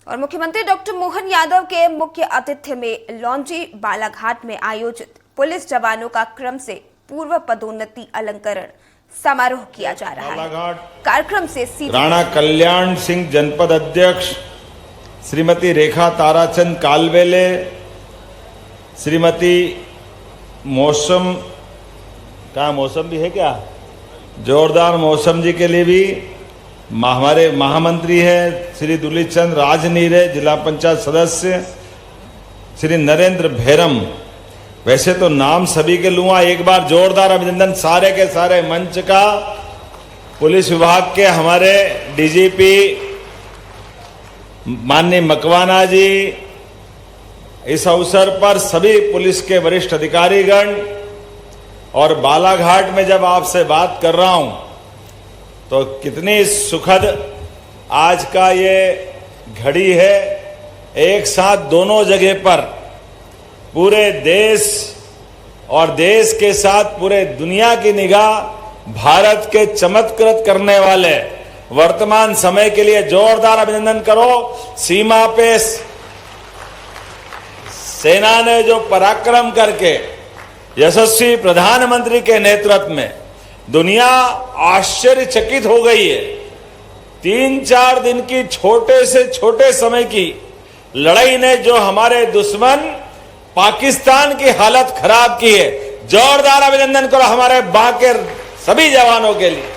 और मुख्यमंत्री डॉक्टर मोहन यादव के मुख्य आतिथ्य में लॉन्जी बालाघाट में आयोजित पुलिस जवानों का क्रम से पूर्व पदोन्नति अलंकरण समारोह किया जा रहा है। कार्यक्रम से राणा कल्याण सिंह जनपद अध्यक्ष श्रीमती रेखा ताराचंद कालवेले, श्रीमती मौसम भी है क्या, जोरदार मौसम जी के लिए भी हमारे महामंत्री है श्री दुलित चंद राजनीरे, जिला पंचायत सदस्य श्री नरेंद्र भैरम। वैसे तो नाम सभी के लूंगा, एक बार जोरदार अभिनंदन सारे के सारे मंच का। पुलिस विभाग के हमारे डीजीपी माननीय मकवाना जी, इस अवसर पर सभी पुलिस के वरिष्ठ अधिकारीगण, और बालाघाट में जब आपसे बात कर रहा हूं तो कितनी सुखद आज का ये घड़ी है। एक साथ दोनों जगह पर पूरे देश और देश के साथ पूरे दुनिया की निगाह भारत के चमत्कृत करने वाले वर्तमान समय के लिए जोरदार अभिनंदन करो। सीमा पे सेना ने जो पराक्रम करके यशस्वी प्रधानमंत्री के नेतृत्व में दुनिया आश्चर्यचकित हो गई है। 3-4 दिन की छोटे से छोटे समय की लड़ाई ने जो हमारे दुश्मन पाकिस्तान की हालत खराब की है, जोरदार अभिनंदन करो हमारे बाकी सभी जवानों के लिए।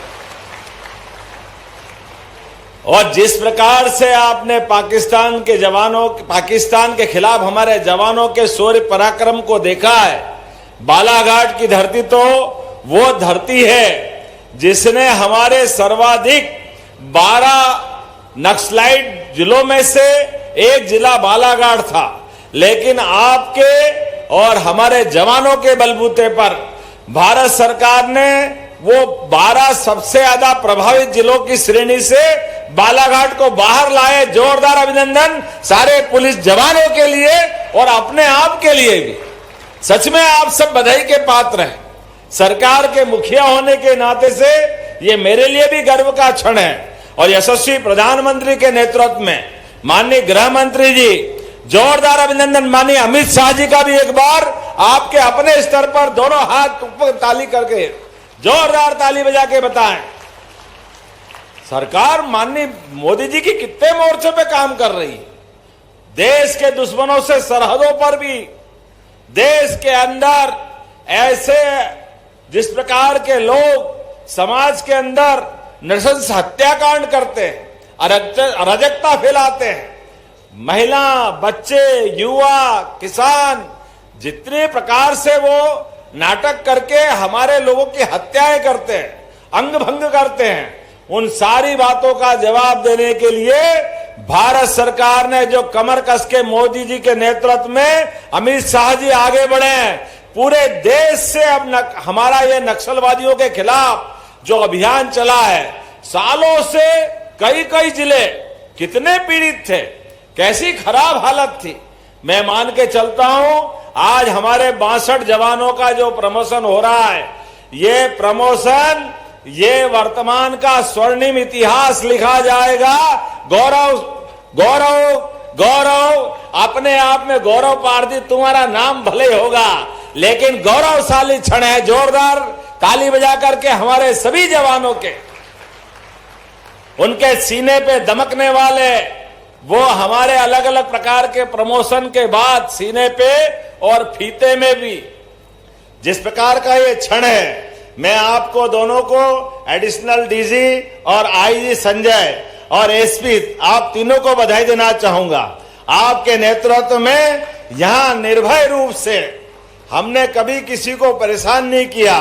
और जिस प्रकार से आपने पाकिस्तान के खिलाफ हमारे जवानों के शौर्य पराक्रम को देखा है, बालाघाट की धरती तो वो धरती है जिसने हमारे सर्वाधिक 12 नक्सलाइट जिलों में से एक जिला बालाघाट था, लेकिन आपके और हमारे जवानों के बलबूते पर भारत सरकार ने वो 12 सबसे ज्यादा प्रभावित जिलों की श्रेणी से बालाघाट को बाहर लाए। जोरदार अभिनंदन सारे पुलिस जवानों के लिए और अपने आप के लिए भी। सच में आप सब बधाई के पात्र हैं। सरकार के मुखिया होने के नाते से ये मेरे लिए भी गर्व का क्षण है। और यशस्वी प्रधानमंत्री के नेतृत्व में माननीय गृह मंत्री जी, जोरदार अभिनंदन। माननीय अमित शाह जी का भी एक बार आपके अपने स्तर पर दोनों हाथ ऊपर ताली करके जोरदार ताली बजा के बताएं। सरकार माननीय मोदी जी की कितने मोर्चों पे काम कर रही है। देश के दुश्मनों से सरहदों पर भी, देश के अंदर ऐसे जिस प्रकार के लोग समाज के अंदर नृशंस हत्याकांड करते हैं, अराजकता फैलाते हैं, महिला, बच्चे, युवा, किसान, जितने प्रकार से वो नाटक करके हमारे लोगों की हत्याएं करते हैं, अंग भंग करते हैं, उन सारी बातों का जवाब देने के लिए भारत सरकार ने जो कमर कस के मोदी जी के नेतृत्व में अमित शाह जी आगे बढ़े हैं। पूरे देश से अब हमारा ये नक्सलवादियों के खिलाफ जो अभियान चला है, सालों से कई जिले कितने पीड़ित थे, कैसी खराब हालत थी। मैं मान के चलता हूं आज हमारे 62 जवानों का जो प्रमोशन हो रहा है, ये प्रमोशन ये वर्तमान का स्वर्णिम इतिहास लिखा जाएगा। गौरव गौरव गौरव, अपने आप में गौरव पार्थिव तुम्हारा नाम भले होगा, लेकिन गौरवशाली क्षण है। जोरदार ताली बजा करके हमारे सभी जवानों के, उनके सीने पे दमकने वाले वो हमारे अलग अलग प्रकार के प्रमोशन के बाद सीने पे और फीते में भी जिस प्रकार का ये क्षण है, मैं आपको दोनों को एडिशनल डीजी और आईजी संजय और एसपी, आप तीनों को बधाई देना चाहूंगा। आपके नेतृत्व में यहां निर्भय रूप से हमने कभी किसी को परेशान नहीं किया।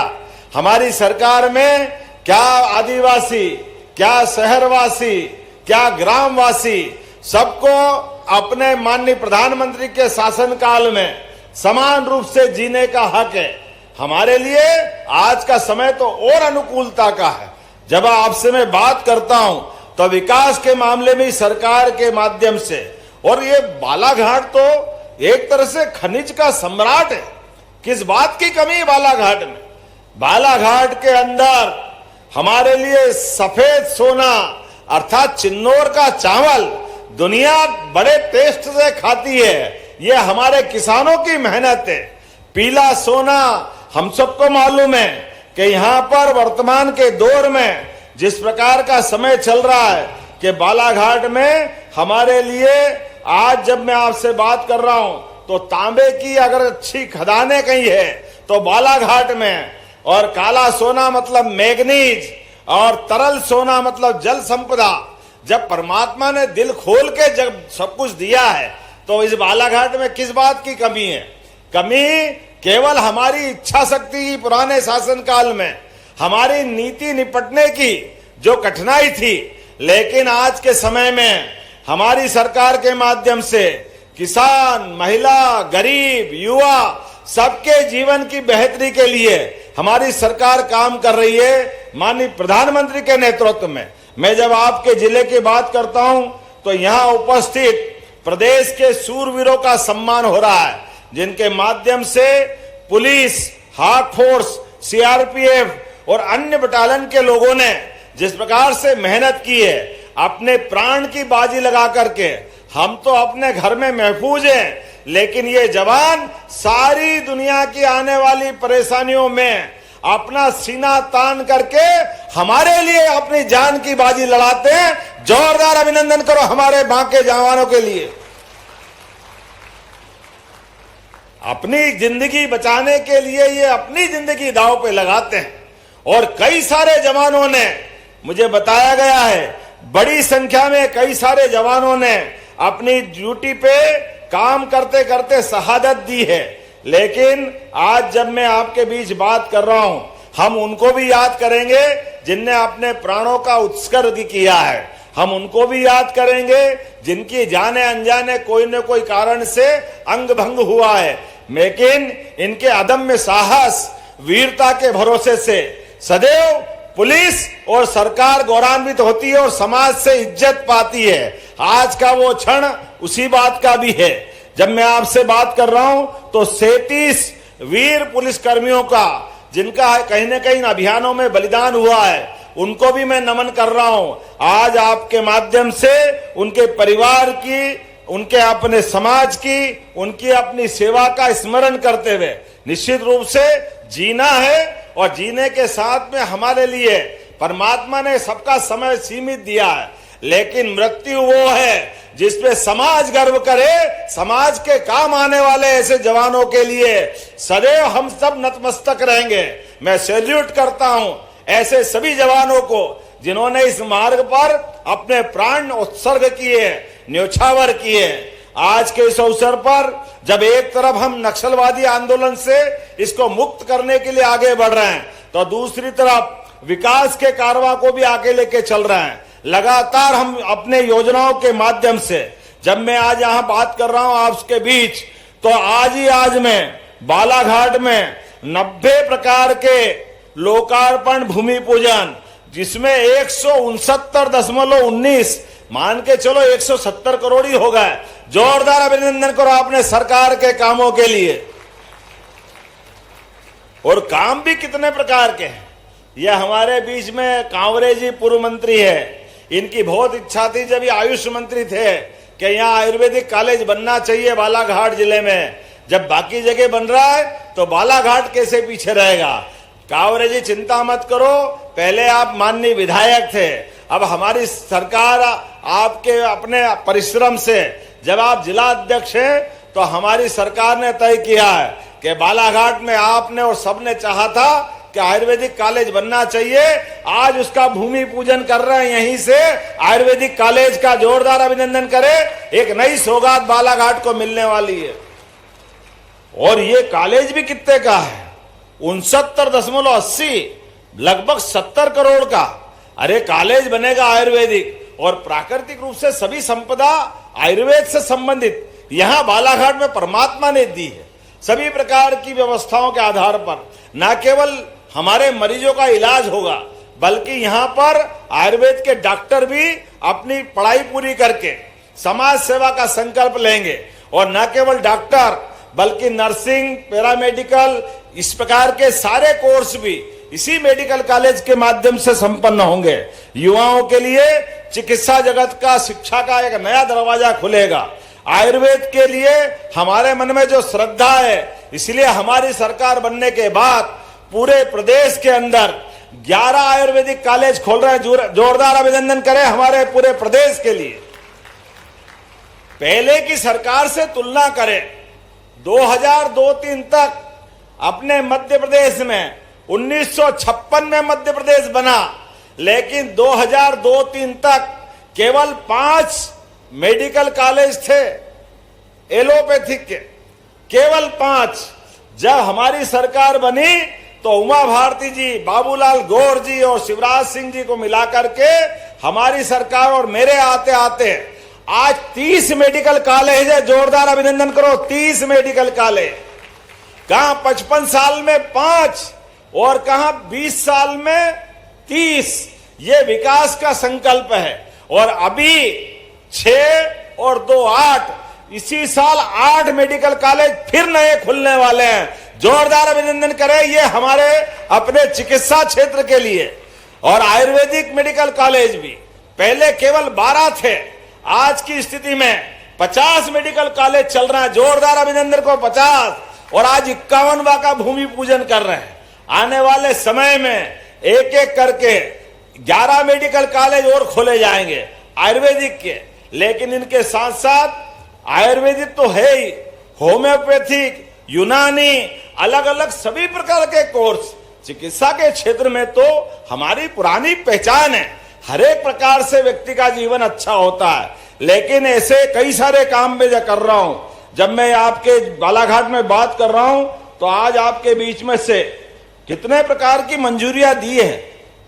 हमारी सरकार में क्या आदिवासी, क्या शहरवासी, क्या ग्रामवासी, सबको अपने माननीय प्रधानमंत्री के शासनकाल में समान रूप से जीने का हक है। हमारे लिए आज का समय तो और अनुकूलता का है। जब आपसे मैं बात करता हूं तो विकास के मामले में सरकार के माध्यम से, और ये बालाघाट तो एक तरह से खनिज का सम्राट है। किस बात की कमी है बालाघाट में? बालाघाट के अंदर हमारे लिए सफेद सोना अर्थात चिन्नौर का चावल दुनिया बड़े टेस्ट से खाती है। ये हमारे किसानों की मेहनत है। पीला सोना हम सबको मालूम है कि यहाँ पर वर्तमान के दौर में जिस प्रकार का समय चल रहा है कि बालाघाट में हमारे लिए आज जब मैं आपसे बात कर रहा हूं तो तांबे की अगर अच्छी खदानें कहीं है तो बालाघाट में, और काला सोना मतलब मैग्नीज और तरल सोना मतलब जल संपदा। जब परमात्मा ने दिल खोल के जब सब कुछ दिया है तो इस बालाघाट में किस बात की कमी है? कमी केवल हमारी इच्छा शक्ति की। पुराने शासन काल में हमारी नीति निपटने की जो कठिनाई थी, लेकिन आज के समय में हमारी सरकार के माध्यम से किसान, महिला, गरीब, युवा सबके जीवन की बेहतरी के लिए हमारी सरकार काम कर रही है। माननीय प्रधानमंत्री के नेतृत्व में मैं जब आपके जिले की बात करता हूं तो यहां उपस्थित प्रदेश के सूरवीरों का सम्मान हो रहा है, जिनके माध्यम से पुलिस, हार्ट फोर्स, सीआरपीएफ और अन्य बटालियन के लोगों ने जिस प्रकार से मेहनत की है, अपने प्राण की बाजी लगा करके, हम तो अपने घर में महफूज हैं, लेकिन ये जवान सारी दुनिया की आने वाली परेशानियों में अपना सीना तान करके हमारे लिए अपनी जान की बाजी लड़ाते हैं। जोरदार अभिनंदन करो हमारे बांके जवानों के लिए। अपनी जिंदगी बचाने के लिए ये अपनी जिंदगी दांव पे लगाते हैं। और कई सारे जवानों ने, मुझे बताया गया है, बड़ी संख्या में कई सारे जवानों ने अपनी ड्यूटी पे काम करते करते शहादत दी है। लेकिन आज जब मैं आपके बीच बात कर रहा हूं, हम उनको भी याद करेंगे जिनने अपने प्राणों का उत्सर्ग किया है। हम उनको भी याद करेंगे जिनकी जाने अनजाने कोई न कोई कारण से अंग भंग हुआ है, लेकिन इनके अदम्य साहस, वीरता के भरोसे से सदैव पुलिस और सरकार गौरवान्वित होती है और समाज से इज्जत पाती है। आज का वो क्षण उसी बात का भी है। जब मैं आपसे बात कर रहा हूं तो 37 वीर पुलिस कर्मियों का, जिनका कहीं न कहीं अभियानों में बलिदान हुआ है, उनको भी मैं नमन कर रहा हूं। आज आपके माध्यम से उनके परिवार की, उनके अपने समाज की, उनकी अपनी सेवा का स्मरण करते हुए निश्चित रूप से जीना है। और जीने के साथ में हमारे लिए परमात्मा ने सबका समय सीमित दिया है, लेकिन मृत्यु वो है जिसपे समाज गर्व करे। समाज के काम आने वाले ऐसे जवानों के लिए सदैव हम सब नतमस्तक रहेंगे। मैं सैल्यूट करता हूं ऐसे सभी जवानों को जिन्होंने इस मार्ग पर अपने प्राण उत्सर्ग किए, न्योछावर किए। आज के इस अवसर पर जब एक तरफ हम नक्सलवादी आंदोलन से इसको मुक्त करने के लिए आगे बढ़ रहे हैं, तो दूसरी तरफ विकास के कारवां को भी आगे लेके चल रहे हैं। लगातार हम अपने योजनाओं के माध्यम से, जब मैं आज यहाँ बात कर रहा हूँ आपके बीच, तो आज में बालाघाट में 90 प्रकार के लोकार्पण भूमि पूजन, जिसमें 169.19 मान के चलो 170 करोड़ ही हो गए। जोरदार अभिनंदन करो आपने सरकार के कामों के लिए। और काम भी कितने प्रकार के हैं। यह हमारे बीच में कांवरे जी पूर्व मंत्री है, इनकी बहुत इच्छा थी जब ये आयुष मंत्री थे कि यहाँ आयुर्वेदिक कॉलेज बनना चाहिए बालाघाट जिले में। जब बाकी जगह बन रहा है तो बालाघाट कैसे पीछे रहेगा। कांवरे जी चिंता मत करो, पहले आप माननीय विधायक थे, अब हमारी सरकार आपके अपने परिश्रम से जब आप जिला अध्यक्ष हैं तो हमारी सरकार ने तय किया है कि बालाघाट में आपने और सबने चाहा था कि आयुर्वेदिक कॉलेज बनना चाहिए। आज उसका भूमि पूजन कर रहे हैं यहीं से। आयुर्वेदिक कॉलेज का जोरदार अभिनंदन करें। एक नई सौगात बालाघाट को मिलने वाली है। और ये कॉलेज भी कितने का है? 69.80, लगभग 70 करोड़ का। अरे कॉलेज बनेगा आयुर्वेदिक और प्राकृतिक रूप से सभी संपदा आयुर्वेद से संबंधित यहां बालाघाट में परमात्मा ने दी है। सभी प्रकार की व्यवस्थाओं के आधार पर न केवल हमारे मरीजों का इलाज होगा, बल्कि यहां पर आयुर्वेद के डॉक्टर भी अपनी पढ़ाई पूरी करके समाज सेवा का संकल्प लेंगे। और न केवल डॉक्टर बल्कि नर्सिंग, पैरामेडिकल, इस प्रकार के सारे कोर्स भी इसी मेडिकल कॉलेज के माध्यम से संपन्न होंगे। युवाओं के लिए चिकित्सा जगत का, शिक्षा का एक नया दरवाजा खुलेगा। आयुर्वेद के लिए हमारे मन में जो श्रद्धा है, इसलिए हमारी सरकार बनने के बाद पूरे प्रदेश के अंदर 11 आयुर्वेदिक कॉलेज खोल रहे हैं। जोरदार अभिनंदन करें हमारे पूरे प्रदेश के लिए। पहले की सरकार से तुलना करें, 2002-03 तक अपने मध्य प्रदेश में 1956 में मध्य प्रदेश बना, लेकिन 2002-03 तक केवल 5 मेडिकल कॉलेज थे एलोपैथिक के, केवल 5। जब हमारी सरकार बनी तो उमा भारती जी, बाबूलाल गौर जी और शिवराज सिंह जी को मिलाकर के हमारी सरकार और मेरे आते आते आज 30 मेडिकल कॉलेज है। जोरदार अभिनंदन करो। 30 मेडिकल कॉलेज, कहां 55 साल में 5 और कहां 20 साल में 30। ये विकास का संकल्प है। और अभी 6 और 2 8, इसी साल 8 मेडिकल कॉलेज फिर नए खुलने वाले हैं। जोरदार अभिनंदन करें ये हमारे अपने चिकित्सा क्षेत्र के लिए। और आयुर्वेदिक मेडिकल कॉलेज भी पहले केवल 12 थे, आज की स्थिति में 50 मेडिकल कॉलेज चल रहा है। जोरदार अभिनंदन को 50, और आज 51वां का भूमि पूजन कर रहे हैं। आने वाले समय में एक एक करके 11 मेडिकल कॉलेज और खोले जाएंगे आयुर्वेदिक के। लेकिन इनके साथ साथ आयुर्वेदिक तो है ही, होम्योपैथिक, यूनानी, अलग अलग सभी प्रकार के कोर्स चिकित्सा के क्षेत्र में तो हमारी पुरानी पहचान है। हर एक प्रकार से व्यक्ति का जीवन अच्छा होता है। लेकिन ऐसे कई सारे काम मैं कर रहा हूं। जब मैं आपके बालाघाट में बात कर रहा हूं तो आज आपके बीच में से कितने प्रकार की मंजूरियां दी है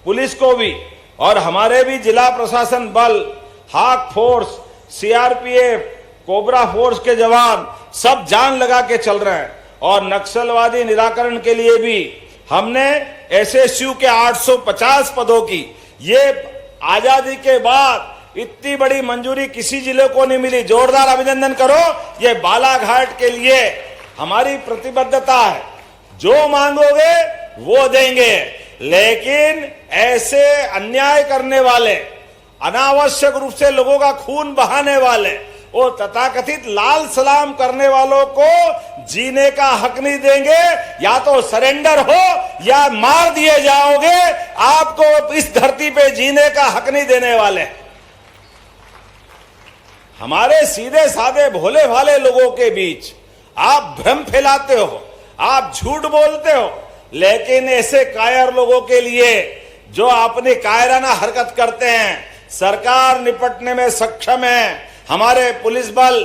पुलिस को भी, और हमारे भी जिला प्रशासन बल, हाक फोर्स, सीआरपीएफ, कोबरा फोर्स के जवान सब जान लगा के चल रहे हैं। और नक्सलवादी निराकरण के लिए भी हमने एसएसयू के 850 पदों की, ये आजादी के बाद इतनी बड़ी मंजूरी किसी जिले को नहीं मिली। जोरदार अभिनंदन करो। ये बालाघाट के लिए हमारी प्रतिबद्धता है। जो मांगोगे वो देंगे, लेकिन ऐसे अन्याय करने वाले, अनावश्यक रूप से लोगों का खून बहाने वाले और तथाकथित लाल सलाम करने वालों को जीने का हक नहीं देंगे। या तो सरेंडर हो या मार दिए जाओगे। आपको इस धरती पे जीने का हक नहीं देने वाले। हमारे सीधे साधे भोले भाले लोगों के बीच आप भ्रम फैलाते हो, आप झूठ बोलते हो। लेकिन ऐसे कायर लोगों के लिए जो अपनी कायराना हरकत करते हैं, सरकार निपटने में सक्षम है। हमारे पुलिस बल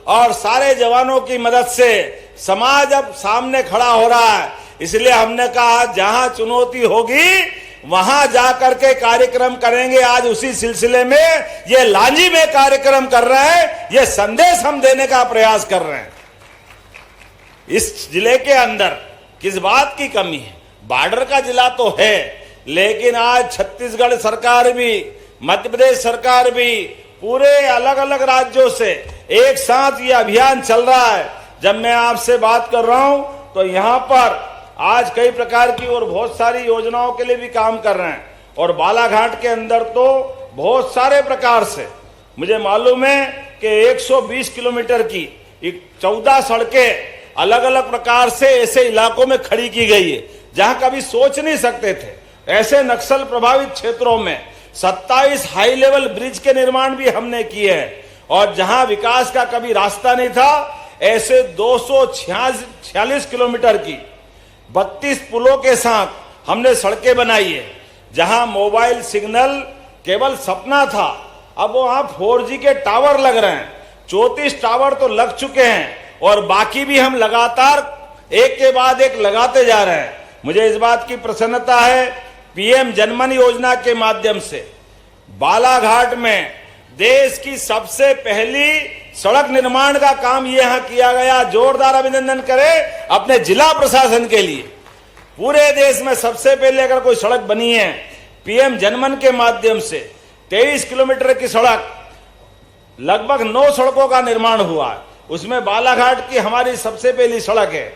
और सारे जवानों की मदद से समाज अब सामने खड़ा हो रहा है। इसलिए हमने कहा जहां चुनौती होगी वहां जाकर के कार्यक्रम करेंगे। आज उसी सिलसिले में ये लांजी में कार्यक्रम कर रहे हैं। ये संदेश हम देने का प्रयास कर रहे हैं। इस जिले के अंदर किस बात की कमी है? बॉर्डर का जिला तो है, लेकिन आज छत्तीसगढ़ सरकार भी, मध्य प्रदेश सरकार भी, पूरे अलग अलग राज्यों से एक साथ ये अभियान चल रहा है। जब मैं आपसे बात कर रहा हूं तो यहां पर आज कई प्रकार की और बहुत सारी योजनाओं के लिए भी काम कर रहे हैं। और बालाघाट के अंदर तो बहुत सारे प्रकार से मुझे मालूम है कि 120 किलोमीटर की 14 सड़कें अलग अलग प्रकार से ऐसे इलाकों में खड़ी की गई है जहां कभी सोच नहीं सकते थे। ऐसे नक्सल प्रभावित क्षेत्रों में 27 हाई लेवल ब्रिज के निर्माण भी हमने किए हैं। और जहां विकास का कभी रास्ता नहीं था, ऐसे 246 किलोमीटर की 32 पुलों के साथ हमने सड़कें बनाई है। जहां मोबाइल सिग्नल केवल सपना था, अब वहां 4G के टावर लग रहे हैं। 34 टावर तो लग चुके हैं और बाकी भी हम लगातार एक के बाद एक लगाते जा रहे हैं। मुझे इस बात की प्रसन्नता है, पीएम जनमन योजना के माध्यम से बालाघाट में देश की सबसे पहली सड़क निर्माण का काम यहां किया गया। जोरदार अभिनंदन करें अपने जिला प्रशासन के लिए। पूरे देश में सबसे पहले अगर कोई सड़क बनी है पीएम जनमन के माध्यम से, 23 किलोमीटर की सड़क, लगभग 9 सड़कों का निर्माण हुआ है। उसमें बालाघाट की हमारी सबसे पहली सड़क है।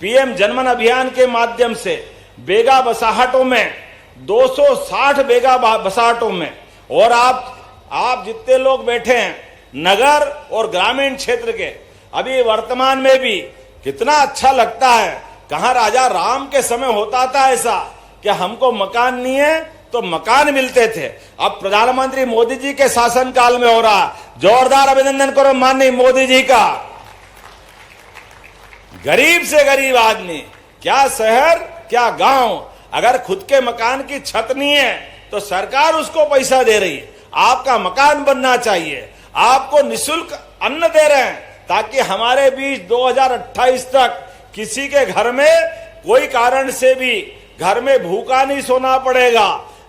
पीएम जनमन अभियान के माध्यम से बेगा बसाहटों में, 260 बेगा बसाहटों में, और आप जितने लोग बैठे हैं नगर और ग्रामीण क्षेत्र के, अभी वर्तमान में भी कितना अच्छा लगता है। कहाँ राजा राम के समय होता था ऐसा कि हमको मकान नहीं है तो मकान मिलते थे। अब प्रधानमंत्री मोदी जी के शासनकाल में हो रहा। जोरदार अभिनंदन करो माननीय मोदी जी का। गरीब से गरीब आदमी, क्या शहर क्या गांव, अगर खुद के मकान की छत नहीं है तो सरकार उसको पैसा दे रही है। आपका मकान बनना चाहिए। आपको निःशुल्क अन्न दे रहे हैं ताकि हमारे बीच 2028 तक किसी के घर में कोई कारण से भी घर में भूखा नहीं सोना पड़ेगा।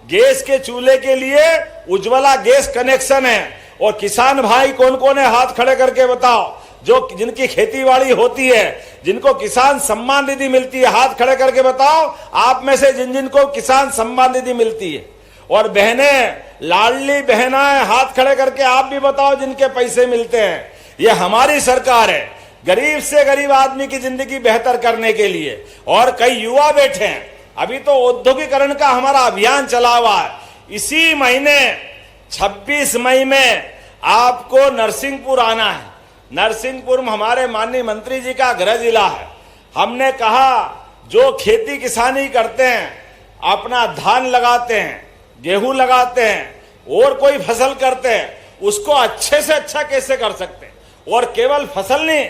गैस के चूल्हे के लिए उज्ज्वला गैस कनेक्शन है। और किसान भाई कौन कौन है, हाथ खड़े करके बताओ। जिनकी खेतीबाड़ी होती है, जिनको किसान सम्मान निधि मिलती है, हाथ खड़े करके बताओ आप में से जिनको किसान सम्मान निधि मिलती है। और बहनें, लाडली बहनाएं, हाथ खड़े करके आप भी बताओ जिनके पैसे मिलते हैं। ये हमारी सरकार है गरीब से गरीब आदमी की जिंदगी बेहतर करने के लिए। और कई युवा बैठे हैं, अभी तो औद्योगिकरण का हमारा अभियान चला हुआ है। इसी महीने 26 मई में आपको नरसिंहपुर आना है। नरसिंहपुर हमारे माननीय मंत्री जी का गृह जिला है। हमने कहा जो खेती किसानी करते हैं, अपना धान लगाते हैं, गेहूं लगाते हैं और कोई फसल करते हैं, उसको अच्छे से अच्छा कैसे कर सकते हैं। और केवल फसल नहीं,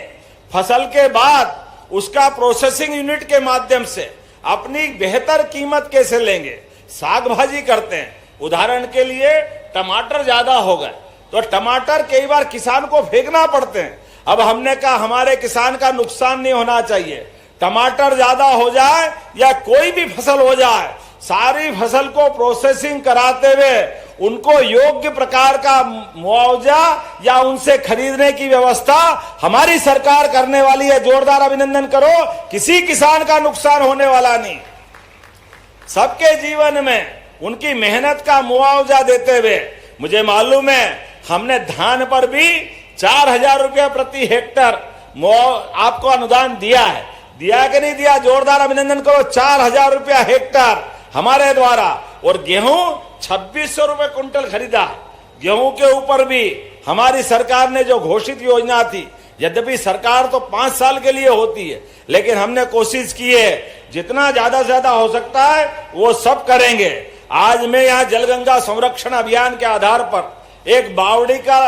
फसल के बाद उसका प्रोसेसिंग यूनिट के माध्यम से अपनी बेहतर कीमत कैसे लेंगे। साग भाजी करते हैं, उदाहरण के लिए टमाटर ज्यादा हो गए तो टमाटर कई बार किसान को फेंकना पड़ते हैं। अब हमने कहा हमारे किसान का नुकसान नहीं होना चाहिए। टमाटर ज्यादा हो जाए या कोई भी फसल हो जाए, सारी फसल को प्रोसेसिंग कराते हुए उनको योग्य प्रकार का मुआवजा या उनसे खरीदने की व्यवस्था हमारी सरकार करने वाली है। जोरदार अभिनंदन करो। किसी किसान का नुकसान होने वाला नहीं। सबके जीवन में उनकी मेहनत का मुआवजा देते हुए, मुझे मालूम है हमने धान पर भी 4000 रुपया प्रति हेक्टर आपको अनुदान दिया है। दिया कि नहीं दिया? जोरदार अभिनंदन करो। 4000 रुपया हेक्टर हमारे द्वारा। और गेहूं 2600 रुपए कुंटल खरीदा। गेहूं के ऊपर भी हमारी सरकार ने जो घोषित योजना थी, यद्यपि सरकार तो 5 साल के लिए होती है, लेकिन हमने कोशिश की है जितना ज्यादा से ज्यादा हो सकता है वो सब करेंगे। आज मैं यहाँ जलगंगा संरक्षण अभियान के आधार पर एक बावड़ी का,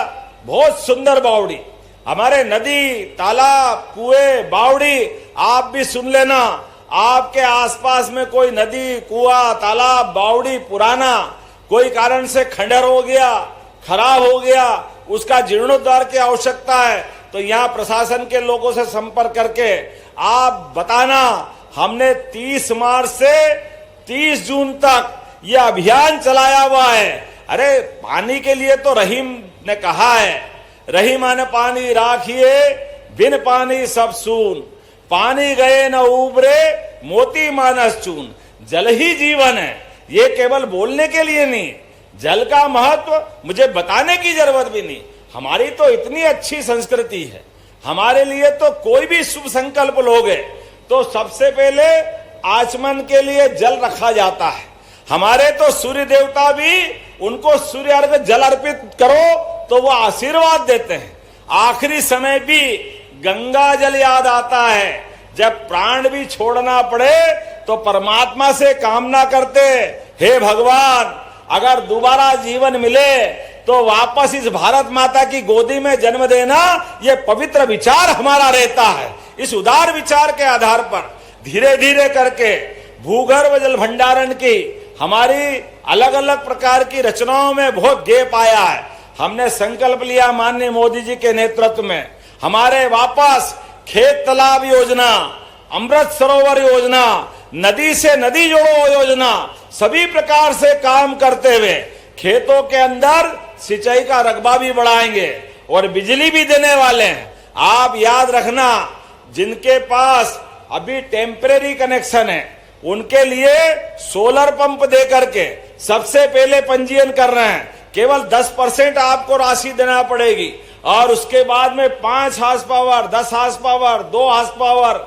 बहुत सुंदर बावड़ी, हमारे नदी, तालाब, कुएं, बावड़ी, आप भी सुन लेना। आपके आसपास में कोई नदी, कुआं, तालाब, बावड़ी पुराना कोई कारण से खंडर हो गया, खराब हो गया, उसका जीर्णोद्धार की आवश्यकता है, तो यहाँ प्रशासन के लोगों से संपर्क करके आप बताना। हमने 30 मार्च से 30 जून तक यह अभियान चलाया हुआ है। अरे पानी के लिए तो रहीम ने कहा है, रही माने पानी राखिए, बिन पानी सब सून, पानी गए न उबरे, मोती मानस चून। जल ही जीवन है। ये केवल बोलने के लिए नहीं, जल का महत्व मुझे बताने की जरूरत भी नहीं। हमारी तो इतनी अच्छी संस्कृति है, हमारे लिए तो कोई भी शुभ संकल्प लोगे तो सबसे पहले आचमन के लिए जल रखा जाता है। हमारे तो सूर्य देवता भी, उनको सूर्य अर्घ जल अर्पित करो तो वो आशीर्वाद देते हैं। आखिरी समय भी गंगा जल याद आता है। जब प्राण भी छोड़ना पड़े तो परमात्मा से कामना करते, हे भगवान अगर दोबारा जीवन मिले तो वापस इस भारत माता की गोदी में जन्म देना, ये पवित्र विचार हमारा रहता है। इस उदार विचार के आधार पर धीरे धीरे करके भूगर्भ जल भंडारण की हमारी अलग अलग प्रकार की रचनाओं में बहुत गैप आया है। हमने संकल्प लिया माननीय मोदी जी के नेतृत्व में, हमारे वापस खेत तालाब योजना, अमृत सरोवर योजना, नदी से नदी जोड़ो योजना, सभी प्रकार से काम करते हुए खेतों के अंदर सिंचाई का रकबा भी बढ़ाएंगे और बिजली भी देने वाले हैं। आप याद रखना, जिनके पास अभी टेम्परेरी कनेक्शन है उनके लिए सोलर पंप दे करके सबसे पहले पंजीयन कर रहे हैं। केवल 10% आपको राशि देना पड़ेगी और उसके बाद में 5 horse power, 10 horse power, 2 horse power,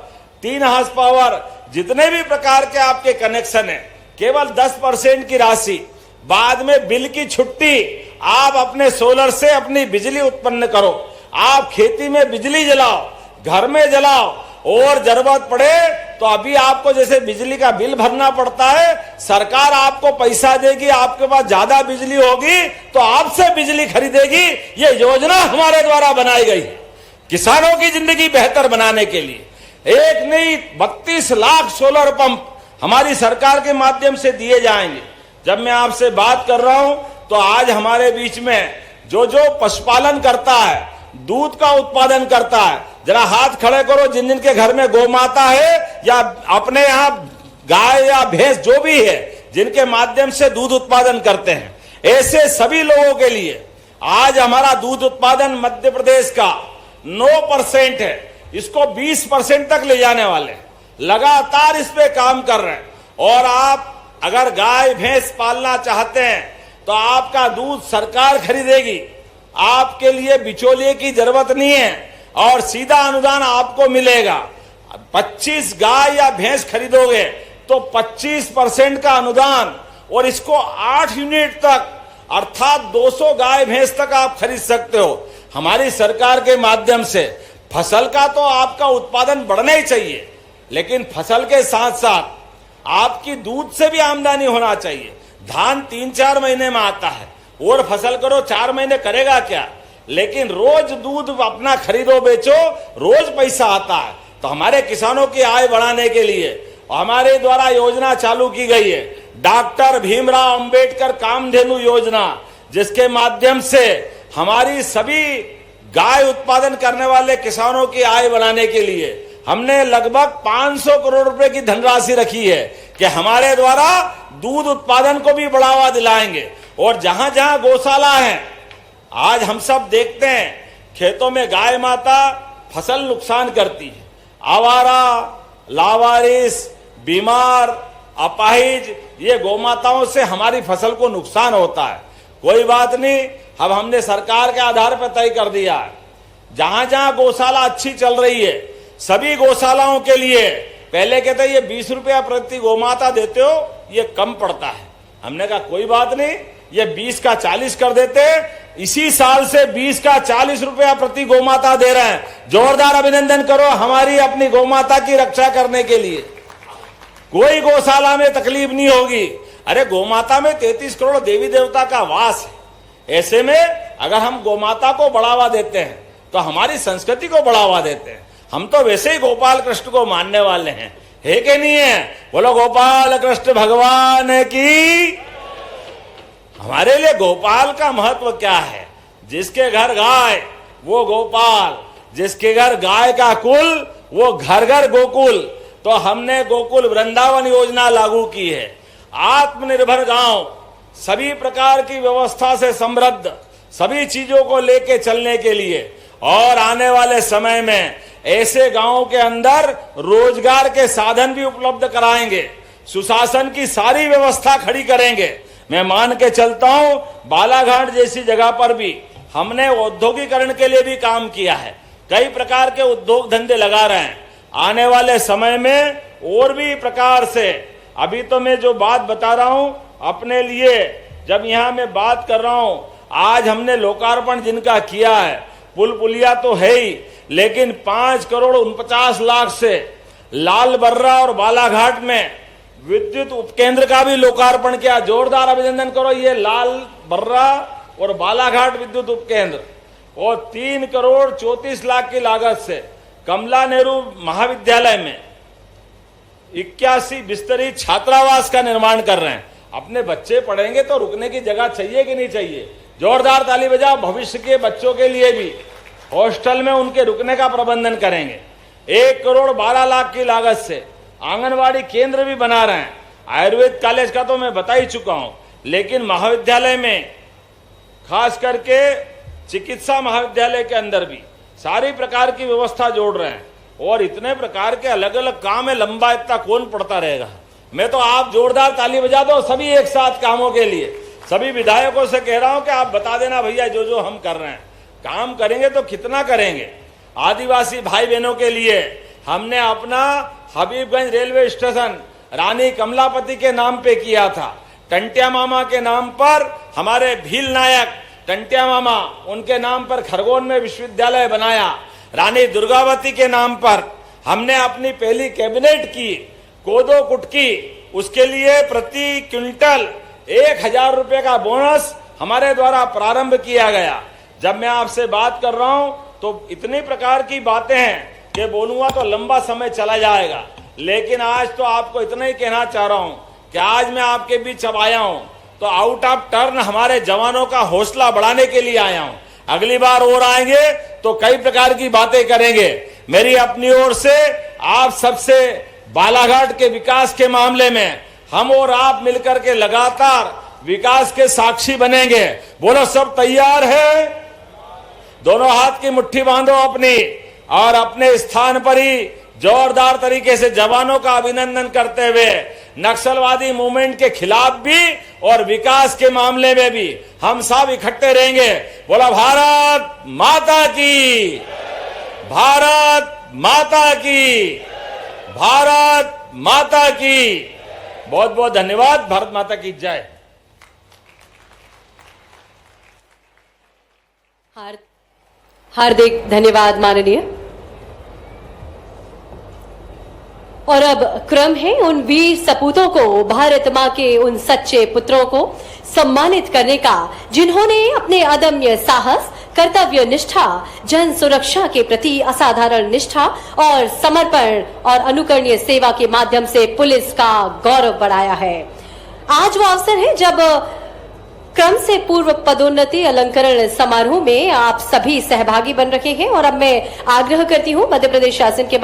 3 horse power, जितने भी प्रकार के आपके कनेक्शन है, केवल 10% की राशि, बाद में बिल की छुट्टी, आप अपने सोलर से अपनी बिजली उत्पन्न करो, आप खेती में बिजली जलाओ, घर में जलाओ, और जरूरत पड़े तो अभी आपको जैसे बिजली का बिल भरना पड़ता है, सरकार आपको पैसा देगी, आपके पास ज्यादा बिजली होगी तो आपसे बिजली खरीदेगी। ये योजना हमारे द्वारा बनाई गई है किसानों की जिंदगी बेहतर बनाने के लिए। एक नहीं 32 लाख सोलर पंप हमारी सरकार के माध्यम से दिए जाएंगे। जब मैं आपसे बात कर रहा हूं तो आज हमारे बीच में जो पशुपालन करता है, दूध का उत्पादन करता है, जरा हाथ खड़े करो जिन जिन के घर में गौ माता है या अपने यहाँ गाय या भैंस जो भी है, जिनके माध्यम से दूध उत्पादन करते हैं, ऐसे सभी लोगों के लिए आज हमारा दूध उत्पादन मध्य प्रदेश का 9% है, इसको 20% तक ले जाने वाले लगातार इस पे काम कर रहे हैं। और आप अगर गाय भैंस पालना चाहते हैं तो आपका दूध सरकार खरीदेगी, आपके लिए बिचौलिए की जरूरत नहीं है और सीधा अनुदान आपको मिलेगा। 25 गाय या भैंस खरीदोगे तो 25% का अनुदान, और इसको 8 यूनिट तक अर्थात 200 गाय भैंस तक आप खरीद सकते हो। हमारी सरकार के माध्यम से फसल का तो आपका उत्पादन बढ़ना ही चाहिए, लेकिन फसल के साथ साथ आपकी दूध से भी आमदनी होना चाहिए। धान 3-4 महीने में आता है और फसल करो 4 महीने करेगा क्या, लेकिन रोज दूध अपना खरीदो बेचो, रोज पैसा आता है। तो हमारे किसानों की आय बढ़ाने के लिए हमारे द्वारा योजना चालू की गई है, डॉक्टर भीमराव अंबेडकर कामधेनु योजना, जिसके माध्यम से हमारी सभी गाय उत्पादन करने वाले किसानों की आय बढ़ाने के लिए हमने लगभग 500 करोड़ रुपए की धनराशि रखी है कि हमारे द्वारा दूध उत्पादन को भी बढ़ावा दिलाएंगे। और जहां जहां गौशाला है, आज हम सब देखते हैं खेतों में गाय माता फसल नुकसान करती है, आवारा, लावारिस, बीमार, अपाहिज, ये गौमाताओं से हमारी फसल को नुकसान होता है। कोई बात नहीं, अब हमने सरकार के आधार पर तय कर दिया है, जहां जहां गौशाला अच्छी चल रही है सभी गौशालाओं के लिए, पहले कहते ये 20 रुपया प्रति गौमाता देते हो, ये कम पड़ता है। हमने कहा कोई बात नहीं, ये 20 का 40 कर देते, इसी साल से 20 का 40 रुपया प्रति गौमाता दे रहे हैं। जोरदार अभिनंदन करो हमारी अपनी गौमाता की रक्षा करने के लिए। कोई गौशाला में तकलीफ नहीं होगी। अरे गौमाता में 33 करोड़ देवी देवता का वास है, ऐसे में अगर हम गौमाता को बढ़ावा देते हैं तो हमारी संस्कृति को बढ़ावा देते हैं। हम तो वैसे ही गोपाल कृष्ण को मानने वाले हैं, है कि नहीं है? बोलो गोपाल कृष्ण भगवान की। हमारे लिए गोपाल का महत्व क्या है? जिसके घर गाय वो गोपाल, जिसके घर गाय का कुल वो घर घर गोकुल। तो हमने गोकुल वृंदावन योजना लागू की है। आत्मनिर्भर गांव, सभी प्रकार की व्यवस्था से समृद्ध, सभी चीजों को लेके चलने के लिए, और आने वाले समय में ऐसे गांवों के अंदर रोजगार के साधन भी उपलब्ध कराएंगे, सुशासन की सारी व्यवस्था खड़ी करेंगे। मैं मान के चलता हूं बालाघाट जैसी जगह पर भी हमने औद्योगिकरण के लिए भी काम किया है, कई प्रकार के उद्योग धंधे लगा रहे हैं। आने वाले समय में और भी प्रकार से, अभी तो मैं जो बात बता रहा हूं अपने लिए, जब यहां मैं बात कर रहा हूं, आज हमने लोकार्पण जिनका किया है, पुल पुलिया तो है ही, लेकिन 5 करोड़ 49 लाख से लाल बर्रा और बालाघाट में विद्युत उपकेंद्र का भी लोकार्पण किया। जोरदार अभिनंदन करो ये लाल बर्रा और बालाघाट विद्युत उपकेंद्र। और 3 करोड़ 34 लाख की लागत से कमला नेहरू महाविद्यालय में 81 बिस्तरी छात्रावास का निर्माण कर रहे हैं। अपने बच्चे पढ़ेंगे तो रुकने की जगह चाहिए कि नहीं चाहिए? जोरदार ताली बजाओ। भविष्य के बच्चों के लिए भी हॉस्टल में उनके रुकने का प्रबंधन करेंगे। 1 करोड़ 12 लाख की लागत से आंगनवाड़ी केंद्र भी बना रहे हैं। आयुर्वेद कॉलेज का तो मैं बता ही चुका हूं, लेकिन महाविद्यालय में खास करके चिकित्सा महाविद्यालय के अंदर भी सारी प्रकार की व्यवस्था जोड़ रहे हैं। और इतने प्रकार के अलग अलग काम है, लंबा इतना कौन पढ़ता रहेगा। मैं तो आप जोरदार ताली बजा दो सभी एक साथ कामों के लिए। सभी विधायकों से कह रहा हूं कि आप बता देना भैया जो जो हम कर रहे हैं, काम करेंगे तो कितना करेंगे। आदिवासी भाई बहनों के लिए हमने अपना हबीबगंज रेलवे स्टेशन रानी कमलापति के नाम पे किया था। टंटिया मामा के नाम पर हमारे भील नायक टंटिया मामा, उनके नाम पर खरगोन में विश्वविद्यालय बनाया। रानी दुर्गावती के नाम पर हमने अपनी पहली कैबिनेट की कोदो कुटकी, उसके लिए प्रति क्विंटल 1000 रुपए का बोनस हमारे द्वारा प्रारंभ किया गया। जब मैं आपसे बात कर रहा हूं तो इतनी प्रकार की बातें हैं कि बोलूंगा तो लंबा समय चला जाएगा, लेकिन आज तो आपको इतना ही कहना चाह रहा हूं कि आज मैं आपके बीच अब आया हूं तो आउट ऑफ टर्न हमारे जवानों का हौसला बढ़ाने के लिए आया हूं। अगली बार और आएंगे तो कई प्रकार की बातें करेंगे। मेरी अपनी ओर से आप सबसे बालाघाट के विकास के मामले में हम और आप मिलकर के लगातार विकास के साक्षी बनेंगे। बोलो सब तैयार है? दोनों हाथ की मुट्ठी बांधो अपनी और अपने स्थान पर ही जोरदार तरीके से जवानों का अभिनंदन करते हुए नक्सलवादी मूवमेंट के खिलाफ भी और विकास के मामले में भी हम सब इकट्ठे रहेंगे। बोला भारत माता की, भारत माता की, भारत माता की। बहुत बहुत धन्यवाद। भारत माता की जय। हार्दिक धन्यवाद माननीय। और अब क्रम है उन वीर सपूतों को, भारत मां के उन सच्चे पुत्रों को सम्मानित करने का जिन्होंने अपने अदम्य साहस, कर्तव्य निष्ठा, जन सुरक्षा के प्रति असाधारण निष्ठा और समर्पण और अनुकरणीय सेवा के माध्यम से पुलिस का गौरव बढ़ाया है। आज वो अवसर है जब क्रम से पूर्व पदोन्नति अलंकरण समारोह में आप सभी सहभागी बन रहे हैं और अब मैं आग्रह करती हूं मध्य प्रदेश शासन के